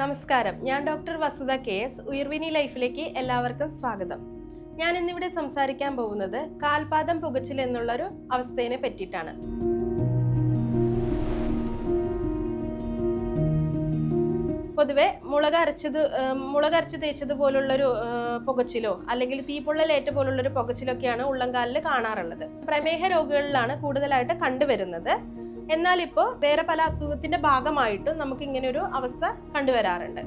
നമസ്കാരം, ഞാൻ doctor Vasudha KS. ഉയർവിനി ലൈഫിലേക്ക് എല്ലാവർക്കും സ്വാഗതം. ഞാൻ ഇന്നിവിടെ സംസാരിക്കാൻ പോകുന്നത് കാൽപാദം പുകച്ചിൽ എന്നുള്ളൊരു അവസ്ഥയെ പറ്റിയിട്ടാണ്. പൊതുവെ മുളകരച്ച് തേച്ചതുപോലുള്ളൊരു പുകച്ചിലോ അല്ലെങ്കിൽ തീപ്പൊള്ളലേറ്റ പോലുള്ളൊരു പുകച്ചിലൊക്കെയാണ് ഉള്ളംകാലിൽ കാണാറുള്ളത്. പ്രമേഹ രോഗികളിലാണ് കൂടുതലായിട്ട് കണ്ടുവരുന്നത്. എന്നാൽ ഇപ്പോൾ വേറെ പല അസുഖത്തിന്റെ ഭാഗമായിട്ടും നമുക്ക് ഇങ്ങനെ ഒരു അവസ്ഥ കണ്ടുവരാറുണ്ട്.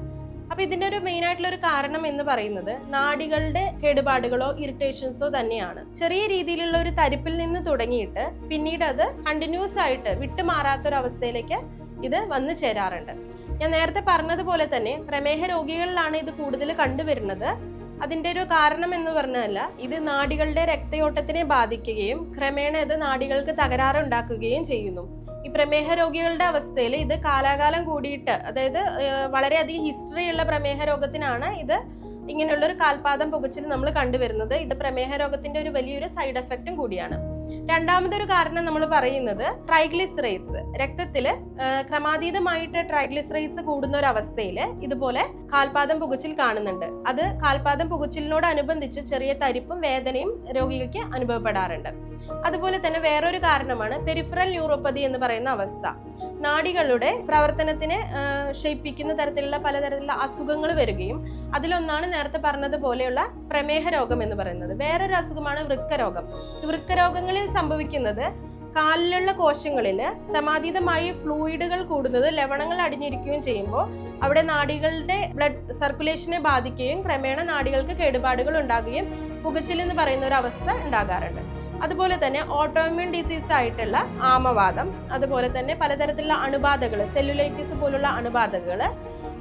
അപ്പൊ ഇതിന്റെ ഒരു മെയിൻ ആയിട്ടുള്ള ഒരു കാരണം എന്ന് പറയുന്നത് നാഡികളുടെ കേടുപാടുകളോ ഇറിറ്റേഷൻസോ തന്നെയാണ്. ചെറിയ രീതിയിലുള്ള ഒരു തരിപ്പിൽ നിന്ന് തുടങ്ങിയിട്ട് പിന്നീട് അത് കണ്ടിന്യൂസ് ആയിട്ട് വിട്ടുമാറാത്തൊരവസ്ഥയിലേക്ക് ഇത് വന്നു ചേരാറുണ്ട്. ഞാൻ നേരത്തെ പറഞ്ഞതുപോലെ തന്നെ പ്രമേഹ രോഗികളിലാണ് ഇത് കൂടുതൽ കണ്ടുവരുന്നത്. അതിന്റെ ഒരു കാരണം എന്ന് പറഞ്ഞല്ല, ഇത് നാഡികളുടെ രക്തയോട്ടത്തിനെ ബാധിക്കുകയും ക്രമേണ ഇത് നാഡികൾക്ക് തകരാറുണ്ടാക്കുകയും ചെയ്യുന്നു. ഈ പ്രമേഹ രോഗികളുടെ അവസ്ഥയിൽ ഇത് കാലാകാലം കൂടിയിട്ട്, അതായത് വളരെയധികം ഹിസ്റ്ററി ഉള്ള പ്രമേഹ രോഗത്തിനാണ് ഇത് ഇങ്ങനെയുള്ള ഒരു കാൽപാദം പുകച്ചിൽ നമ്മൾ കണ്ടുവരുന്നത്. ഇത് പ്രമേഹ രോഗത്തിന്റെ ഒരു വലിയൊരു സൈഡ് എഫക്റ്റും കൂടിയാണ്. രണ്ടാമതൊരു കാരണം നമ്മൾ പറയുന്നത് ട്രൈഗ്ലിസറൈഡ്സ്, രക്തത്തില് ക്രമാതീതമായിട്ട് ട്രൈഗ്ലിസറൈഡ്സ് കൂടുന്ന ഒരു അവസ്ഥയിൽ ഇതുപോലെ കാൽപാദം പുകച്ചിൽ കാണുന്നുണ്ട്. അത് കാൽപാദം പുകച്ചിലിനോടനുബന്ധിച്ച് ചെറിയ തരിപ്പും വേദനയും രോഗിക്ക് അനുഭവപ്പെടാറുണ്ട്. അതുപോലെ തന്നെ വേറൊരു കാരണമാണ് പെരിഫറൽ ന്യൂറോപ്പതി എന്ന് പറയുന്ന അവസ്ഥ. നാഡികളുടെ പ്രവർത്തനത്തിനെ ക്ഷയിപ്പിക്കുന്ന തരത്തിലുള്ള പലതരത്തിലുള്ള അസുഖങ്ങൾ വരികയും അതിലൊന്നാണ് നേരത്തെ പറഞ്ഞതുപോലെയുള്ള പ്രമേഹ രോഗം എന്ന് പറയുന്നത്. വേറൊരു അസുഖമാണ് വൃക്കരോഗം. വൃക്കരോഗങ്ങളിൽ സംഭവിക്കുന്നത് കാലിലുള്ള കോശങ്ങളിൽ ക്രമാതീതമായി ഫ്ലൂയിഡുകൾ കൂടുന്നത്, ലവണങ്ങൾ അടിഞ്ഞിരിക്കുകയും ചെയ്യുമ്പോൾ അവിടെ നാഡികളുടെ ബ്ലഡ് സർക്കുലേഷനെ ബാധിക്കുകയും ക്രമേണ നാഡികൾക്ക് കേടുപാടുകൾ ഉണ്ടാകുകയും പുകച്ചിൽ എന്ന് പറയുന്ന ഒരു അവസ്ഥ ഉണ്ടാകാറുണ്ട്. അതുപോലെ തന്നെ ഓട്ടോഇമ്യൂൺ ഡിസീസ് ആയിട്ടുള്ള ആമവാദം, അതുപോലെ തന്നെ പലതരത്തിലുള്ള അണുബാധകൾ, സെല്ലുലൈറ്റിസ് പോലുള്ള അണുബാധകൾ,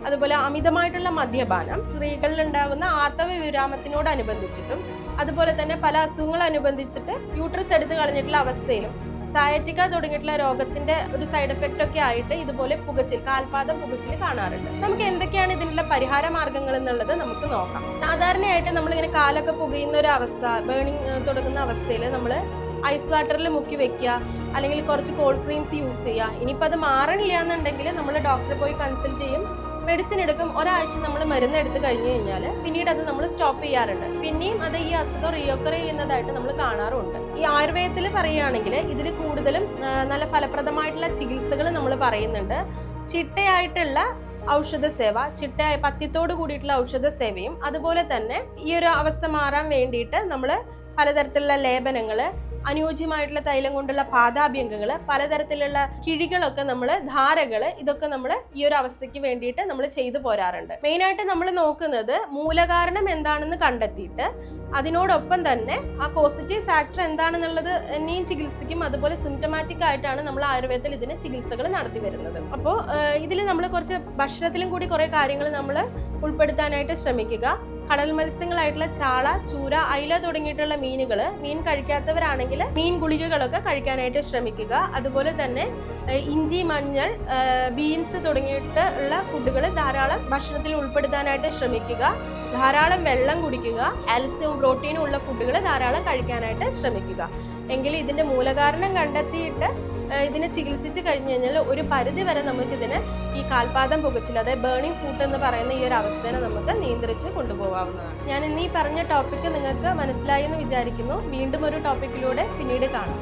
അതുപോലെ അമിതമായിട്ടുള്ള മദ്യപാനം, സ്ത്രീകളിൽ ഉണ്ടാകുന്ന ആർത്തവ വിരാമത്തിനോടനുബന്ധിച്ചിട്ടും അതുപോലെ തന്നെ പല അസുഖങ്ങളനുബന്ധിച്ചിട്ട് യൂട്രസ് എടുത്ത് കളഞ്ഞിട്ടുള്ള അവസ്ഥയിലും സയറ്റിക്ക തുടങ്ങിയിട്ടുള്ള രോഗത്തിന്റെ ഒരു സൈഡ് എഫക്റ്റ് ഒക്കെ ആയിട്ട് ഇതുപോലെ പുകച്ചിൽ, കാൽപാദം പുകച്ചിൽ കാണാറുണ്ട്. നമുക്ക് എന്തൊക്കെയാണ് ഇതിനുള്ള പരിഹാര മാർഗങ്ങൾ എന്നുള്ളത് നമുക്ക് നോക്കാം. സാധാരണയായിട്ട് നമ്മളിങ്ങനെ കാലൊക്കെ പുകയുന്ന ഒരു അവസ്ഥ, ബേണിംഗ് തുടങ്ങുന്ന അവസ്ഥയിൽ നമ്മൾ ഐസ് വാട്ടറിൽ മുക്കി വെക്കുക, അല്ലെങ്കിൽ കുറച്ച് കോൾഡ് ക്രീംസ് യൂസ് ചെയ്യുക. ഇനിയിപ്പോൾ അത് മാറണില്ല എന്നുണ്ടെങ്കിൽ നമ്മൾ ഡോക്ടറെ പോയി കൺസൾട്ട് ചെയ്യും, മെഡിസിൻ എടുക്കും. ഒരാഴ്ച നമ്മൾ മരുന്ന് എടുത്ത് കഴിഞ്ഞു കഴിഞ്ഞാൽ പിന്നീട് അത് നമ്മൾ സ്റ്റോപ്പ് ചെയ്യാറുണ്ട്. പിന്നെയും അത് ഈ അസുഖം റിയോക്കർ ചെയ്യുന്നതായിട്ട് നമ്മൾ കാണാറുണ്ട്. ഈ ആയുർവേദത്തിൽ പറയുകയാണെങ്കിൽ ഇതിൽ കൂടുതലും നല്ല ഫലപ്രദമായിട്ടുള്ള ചികിത്സകൾ നമ്മൾ പറയുന്നുണ്ട്. ചിട്ടയായിട്ടുള്ള ഔഷധ സേവ, ചിട്ടയായ പഥ്യത്തോട് കൂടിയിട്ടുള്ള ഔഷധ സേവയും, അതുപോലെ തന്നെ ഈ ഒരു അവസ്ഥ മാറാൻ വേണ്ടിയിട്ട് നമ്മൾ പലതരത്തിലുള്ള ലേപനങ്ങള്, അനുയോജ്യമായിട്ടുള്ള തൈലം കൊണ്ടുള്ള പാദാഭ്യംഗങ്ങള്, പലതരത്തിലുള്ള കിഴികളൊക്കെ ധാരകള്, ഇതൊക്കെ നമ്മൾ ഈ ഒരു അവസ്ഥയ്ക്ക് വേണ്ടിയിട്ട് നമ്മൾ ചെയ്തു പോരാറുണ്ട്. മെയിനായിട്ട് നമ്മൾ നോക്കുന്നത് മൂലകാരണം എന്താണെന്ന് കണ്ടെത്തിയിട്ട് അതിനോടൊപ്പം തന്നെ ആ പോസിറ്റീവ് ഫാക്ടർ എന്താണെന്നുള്ളത് എന്നെയും ചികിത്സിക്കും. അതുപോലെ സിംറ്റമാറ്റിക് ആയിട്ടാണ് നമ്മൾ ആയുർവേദത്തിൽ ഇതിന് ചികിത്സകൾ നടത്തി വരുന്നത്. അപ്പോൾ ഇതിൽ നമ്മൾ കുറച്ച് ഭക്ഷണത്തിലും കൂടി കുറെ കാര്യങ്ങൾ നമ്മൾ ഉൾപ്പെടുത്താനായിട്ട് ശ്രമിക്കുക. കടൽ മത്സ്യങ്ങളായിട്ടുള്ള ചാള, ചൂര, അയില തുടങ്ങിയിട്ടുള്ള മീൻ കഴിക്കാത്തവരാണെങ്കിൽ മീൻ ഗുളികകളൊക്കെ കഴിക്കാനായിട്ട് ശ്രമിക്കുക. അതുപോലെ തന്നെ ഇഞ്ചി, മഞ്ഞൾ, ബീൻസ് തുടങ്ങിയിട്ടുള്ള ഫുഡുകൾ ധാരാളം ഭക്ഷണത്തിൽ ഉൾപ്പെടുത്താനായിട്ട് ശ്രമിക്കുക. ധാരാളം വെള്ളം കുടിക്കുക. കാൽസ്യവും പ്രോട്ടീനും ഉള്ള ഫുഡുകൾ ധാരാളം കഴിക്കാനായിട്ട് ശ്രമിക്കുക. എങ്കിൽ ഇതിന്റെ മൂലകാരണം കണ്ടെത്തിയിട്ട് ഇതിനെ ചികിത്സിച്ച് കഴിഞ്ഞു കഴിഞ്ഞാൽ ഒരു പരിധി വരെ നമുക്കിതിന് ഈ കാൽപാദം പുകച്ചിൽ, അതായത് ബേണിംഗ് ഫൂട്ട് എന്ന് പറയുന്ന ഈ ഒരു അവസ്ഥയെ നമുക്ക് നിയന്ത്രിച്ച് കൊണ്ടുപോകാവുന്നതാണ്. ഞാൻ ഇന്ന് ഈ പറഞ്ഞ ടോപ്പിക്ക് നിങ്ങൾക്ക് മനസ്സിലായി എന്ന് വിചാരിക്കുന്നു. വീണ്ടും ഒരു ടോപ്പിക്കിലൂടെ പിന്നീട് കാണാം.